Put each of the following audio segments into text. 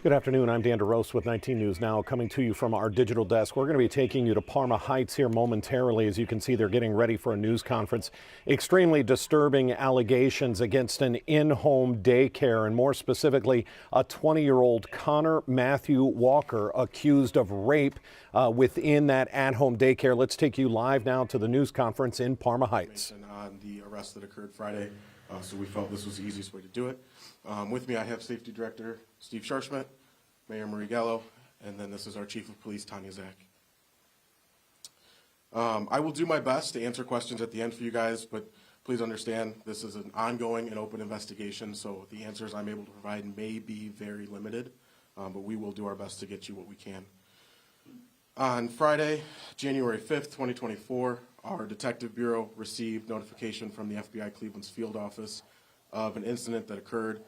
Good afternoon. I'm Dan DeRose with 19 News Now, coming to you from our digital desk. We're going to be taking you to Parma Heights here momentarily. As you can see, they're getting ready for a news conference. Extremely disturbing allegations against an in-home daycare, and more specifically, a 20-year-old Connor Matthew Walker accused of rape within that at-home daycare. Let's take you live now to the news conference in Parma Heights. On the arrest that occurred Friday, so we felt this was the easiest way to do it. With me, I have Safety Director Steve Scharschmidt, Mayor Marie Gallo, and then this is our Chief of Police, Tanya Zach. I will do my best to answer questions at the end for you guys, but please understand this is an ongoing and open investigation, so the answers I'm able to provide may be very limited, but we will do our best to get you what we can. On Friday, January 5th, 2024, our Detective Bureau received notification from the FBI Cleveland's field office of an incident that occurred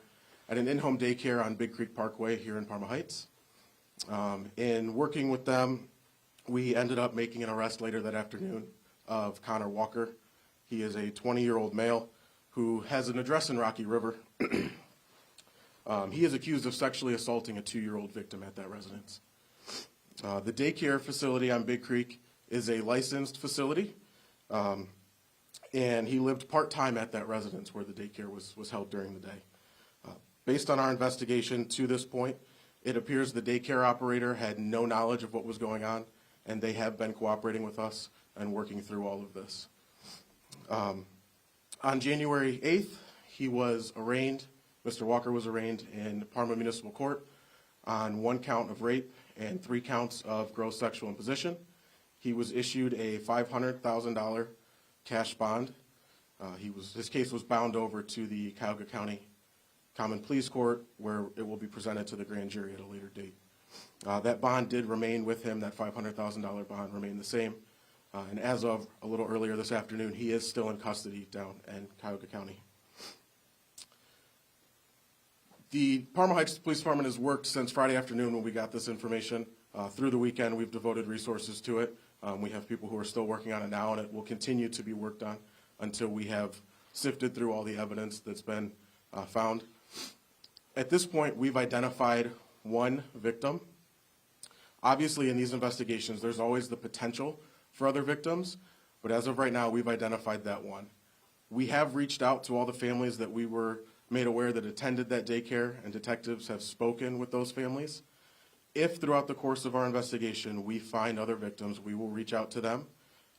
at an in-home daycare on Big Creek Parkway here in Parma Heights. In working with them, we ended up making an arrest later that afternoon of Connor Walker. He is a 20-year-old male who has an address in Rocky River. He is accused of sexually assaulting a 2-year-old victim at that residence. The daycare facility on Big Creek is a licensed facility, and he lived part-time at that residence where the daycare was held during the day. Based on our investigation to this point, it appears the daycare operator had no knowledge of what was going on, and they have been cooperating with us and working through all of this. On January 8th, he was arraigned, Mr. Walker was arraigned in Parma Municipal Court on 1 count of rape and 3 counts of gross sexual imposition. He was issued a $500,000 cash bond. His case was bound over to the Cuyahoga County Common Pleas Court, where it will be presented to the grand jury at a later date. That bond did remain with him. That $500,000 bond remained the same. And as of a little earlier this afternoon, he is still in custody down in Cuyahoga County. The Parma Heights Police Department has worked since Friday afternoon when we got this information. Through the weekend, we've devoted resources to it. We have people who are still working on it now, and it will continue to be worked on until we have sifted through all the evidence that's been found. At this point, we've identified 1 victim. Obviously, in these investigations, there's always the potential for other victims, but as of right now, we've identified that 1. We have reached out to all the families that we were made aware that attended that daycare, and detectives have spoken with those families. If throughout the course of our investigation we find other victims, we will reach out to them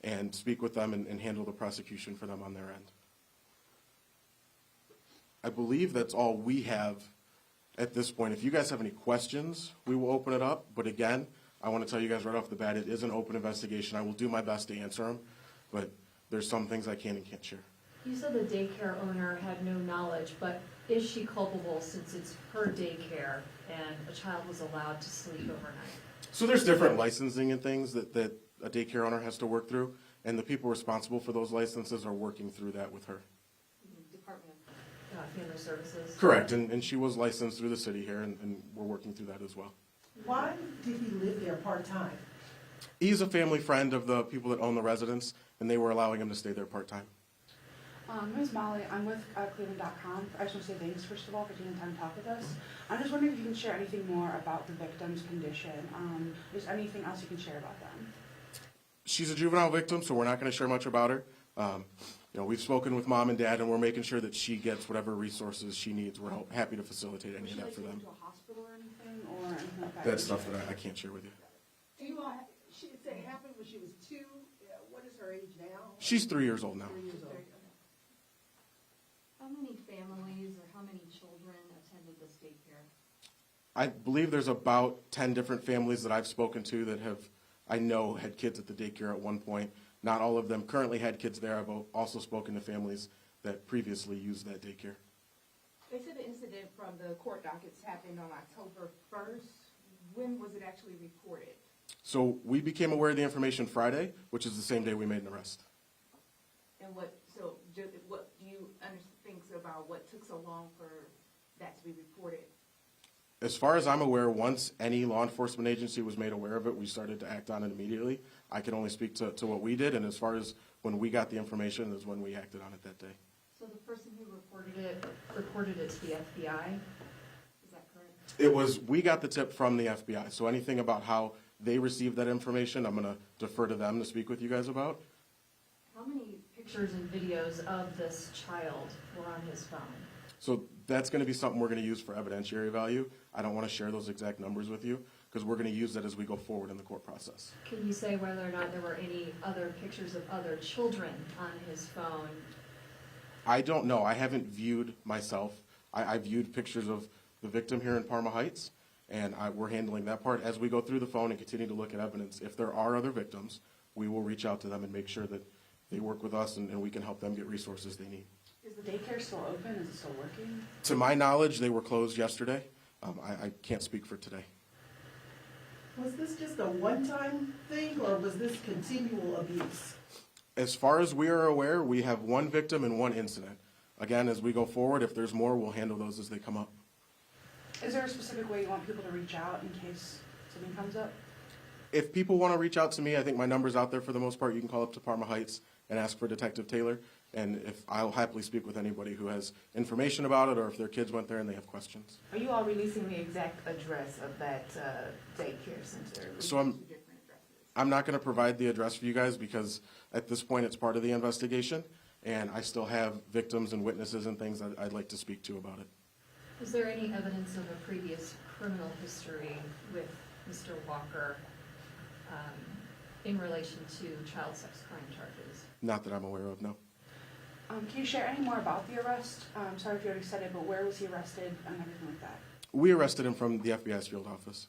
and speak with them and handle the prosecution for them on their end. I believe that's all we have at this point. If you guys have any questions, we will open it up. But again, I want to tell you guys right off the bat, it is an open investigation. I will do my best to answer them, but there's some things I can and can't share. You said the daycare owner had no knowledge, but is she culpable since it's her daycare and a child was allowed to sleep overnight? So there's different licensing and things that a daycare owner has to work through, and the people responsible for those licenses are working through that with her. Department of Family Services? Correct, and she was licensed through the city here, and we're working through that as well. Why did he live there part-time? He's a family friend of the people that own the residence, and they were allowing him to stay there part-time. My name is Molly. I'm with Cleveland.com. I just want to say thanks, first of all, for taking the time to talk with us. I'm just wondering if you can share anything more about the victim's condition. Is there anything else you can share about them? She's a juvenile victim, so we're not going to share much about her. We've spoken with mom and dad, and we're making sure that she gets whatever resources she needs. We're happy to facilitate any of that for them. To a hospital or anything, or anything like that? That's stuff that I can't share with you. She said it happened when she was 2. What is her age now? She's 3 years old now. 3 years old. How many families or how many children attended this daycare? I believe there's about 10 different families that I've spoken to that I know had kids at the daycare at one point. Not all of them currently had kids there. I've also spoken to families that previously used that daycare. They said the incident from the court dockets happened on October 1st. When was it actually reported? So we became aware of the information Friday, which is the same day we made an arrest. And what do you think about what took so long for that to be reported? As far as I'm aware, once any law enforcement agency was made aware of it, we started to act on it immediately. I can only speak to what we did, and as far as when we got the information is when we acted on it that day. So the person who reported it to the FBI? Is that correct? We got the tip from the FBI, so anything about how they received that information, I'm going to defer to them to speak with you guys about. How many pictures and videos of this child were on his phone? So that's going to be something we're going to use for evidentiary value. I don't want to share those exact numbers with you because we're going to use that as we go forward in the court process. Can you say whether or not there were any other pictures of other children on his phone? I don't know. I haven't viewed myself. I viewed pictures of the victim here in Parma Heights, and we're handling that part. As we go through the phone and continue to look at evidence, if there are other victims, we will reach out to them and make sure that they work with us and we can help them get resources they need. Is the daycare still open? Is it still working? To my knowledge, they were closed yesterday. I can't speak for today. Was this just a one-time thing, or was this continual abuse? As far as we are aware, we have one victim and one incident. Again, as we go forward, if there's more, we'll handle those as they come up. Is there a specific way you want people to reach out in case something comes up? If people want to reach out to me, I think my number's out there for the most part. You can call up to Parma Heights and ask for Detective Taylor. And I'll happily speak with anybody who has information about it or if their kids went there and they have questions. Are you all releasing the exact address of that daycare center? So I'm not going to provide the address for you guys because at this point it's part of the investigation and I still have victims and witnesses and things that I'd like to speak to about it. Is there any evidence of a previous criminal history with Mr. Walker in relation to child sex crime charges? Not that I'm aware of, no. Can you share any more about the arrest? Sorry if you already said it, but where was he arrested and everything like that? We arrested him from the FBI's field office.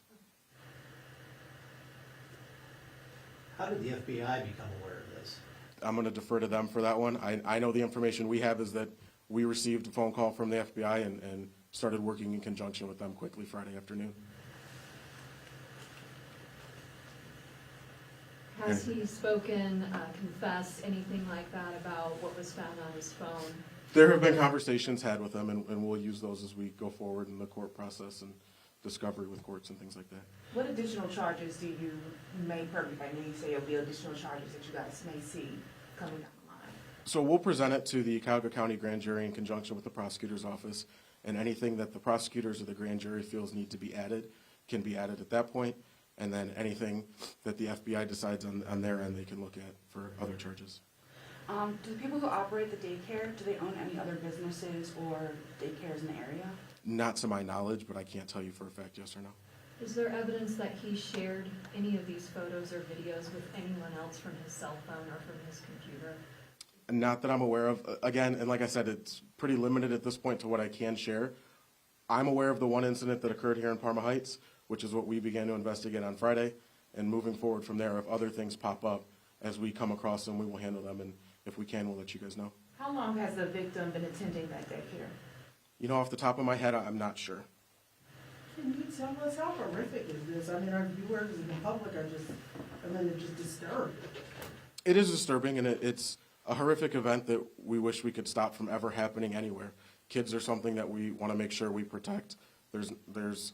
How did the FBI become aware of this? I'm going to defer to them for that one. I know the information we have is that we received a phone call from the FBI and started working in conjunction with them quickly Friday afternoon. Has he spoken, confessed, anything like that about what was found on his phone? There have been conversations had with them, and we'll use those as we go forward in the court process and discovery with courts and things like that. What additional charges do you may perpetrate? I know you say there'll be additional charges that you guys may see coming down the line. So we'll present it to the Cuyahoga County Grand Jury in conjunction with the prosecutor's office, and anything that the prosecutors or the grand jury feels need to be added can be added at that point. And then anything that the FBI decides on their end, they can look at for other charges. Do the people who operate the daycare, do they own any other businesses or daycares in the area? Not to my knowledge, but I can't tell you for a fact, yes or no. Is there evidence that he shared any of these photos or videos with anyone else from his cell phone or from his computer? Not that I'm aware of. Again, and like I said, it's pretty limited at this point to what I can share. I'm aware of the one incident that occurred here in Parma Heights, which is what we began to investigate on Friday. And moving forward from there, if other things pop up as we come across them, we will handle them. And if we can, we'll let you guys know. How long has the victim been attending that daycare? You know, off the top of my head, I'm not sure. Can you tell us how horrific is this? I mean, our viewers and the public are just, they're just disturbed. It is disturbing, and it's a horrific event that we wish we could stop from ever happening anywhere. Kids are something that we want to make sure we protect. There's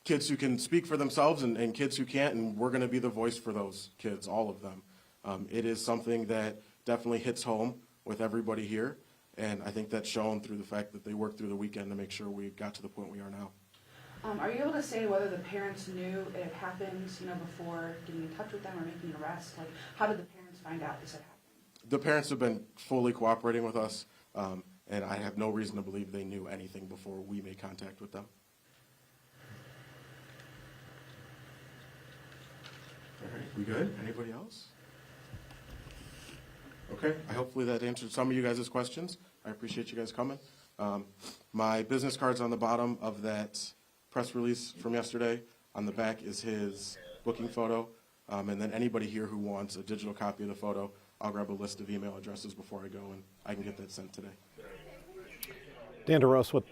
kids who can speak for themselves and kids who can't, and we're going to be the voice for those kids, all of them. It is something that definitely hits home with everybody here, and I think that's shown through the fact that they worked through the weekend to make sure we got to the point we are now. Are you able to say whether the parents knew it had happened, before getting in touch with them or making an arrest? Like, how did the parents find out this had happened? The parents have been fully cooperating with us, and I have no reason to believe they knew anything before we made contact with them. All right, we good? Anybody else? Okay, hopefully that answered some of you guys' questions. I appreciate you guys coming. My business card's on the bottom of that press release from yesterday. On the back is his booking photo. And then anybody here who wants a digital copy of the photo, I'll grab a list of email addresses before I go, and I can get that sent today. Dan DeRose with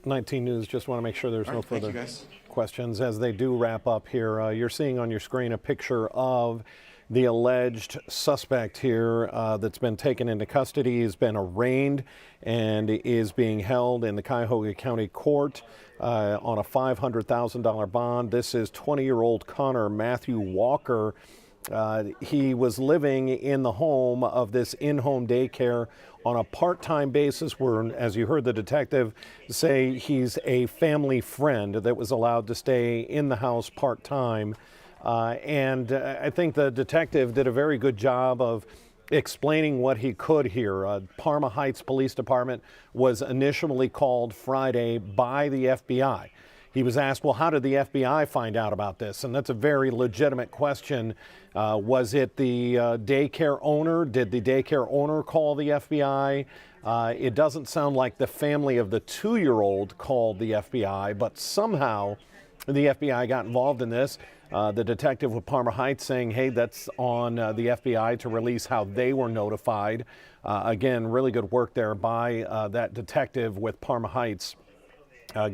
19 News. Just want to make sure there's no further questions as they do wrap up here. You're seeing on your screen a picture of the alleged suspect here that's been taken into custody. He's been arraigned and is being held in the Cuyahoga County Court on a $500,000 bond. This is 20-year-old Connor Matthew Walker. He was living in the home of this in-home daycare on a part-time basis where, as you heard the detective say, he's a family friend that was allowed to stay in the house part-time. And I think the detective did a very good job of explaining what he could here. Parma Heights Police Department was initially called Friday by the FBI. He was asked, well, how did the FBI find out about this? And that's a very legitimate question. Was it the daycare owner? Did the daycare owner call the FBI? It doesn't sound like the family of the 2-year-old called the FBI, but somehow the FBI got involved in this. The detective with Parma Heights saying, hey, that's on the FBI to release how they were notified. Again, really good work there by that detective with Parma Heights,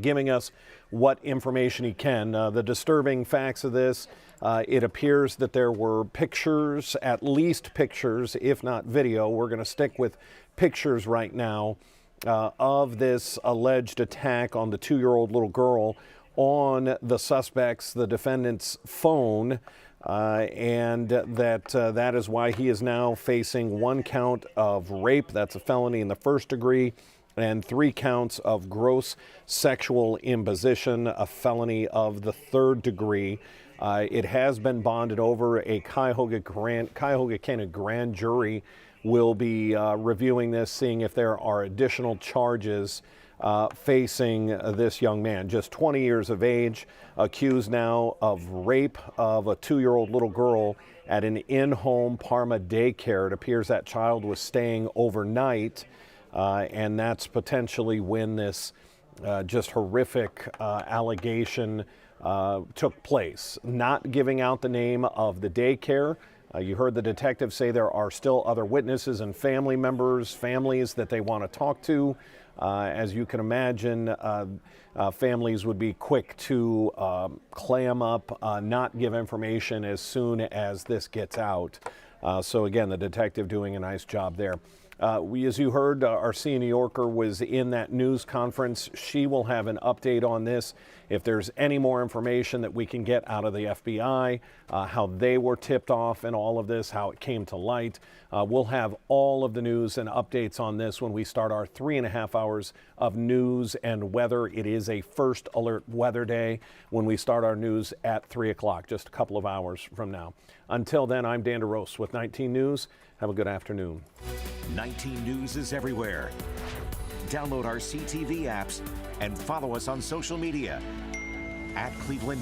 giving us what information he can. The disturbing facts of this, it appears that there were pictures, at least pictures, if not video. We're going to stick with pictures right now of this alleged attack on the 2-year-old little girl on the suspect's, the defendant's phone, and that is why he is now facing 1 count of rape. That's a felony in the first degree, and 3 counts of gross sexual imposition, a felony of the 3rd degree. It has been bonded over. A Cuyahoga County grand jury will be reviewing this, seeing if there are additional charges facing this young man, just 20 years of age, accused now of rape of a 2-year-old little girl at an in-home Parma daycare. It appears that child was staying overnight, and that's potentially when this just horrific allegation took place. Not giving out the name of the daycare. You heard the detective say there are still other witnesses and family members, families that they want to talk to. As you can imagine, families would be quick to clam up, not give information as soon as this gets out. So again, the detective doing a nice job there. As you heard, Arcia New Yorker was in that news conference. She will have an update on this. If there's any more information that we can get out of the FBI, how they were tipped off in all of this, how it came to light, we'll have all of the news and updates on this when we start our 3.5 hours of news and weather. It is a first alert weather day when we start our news at 3 o'clock, just a couple of hours from now. Until then, I'm Dan DeRose with 19 News. Have a good afternoon. 19 News is everywhere. Download our CTV apps and follow us on social media @Cleveland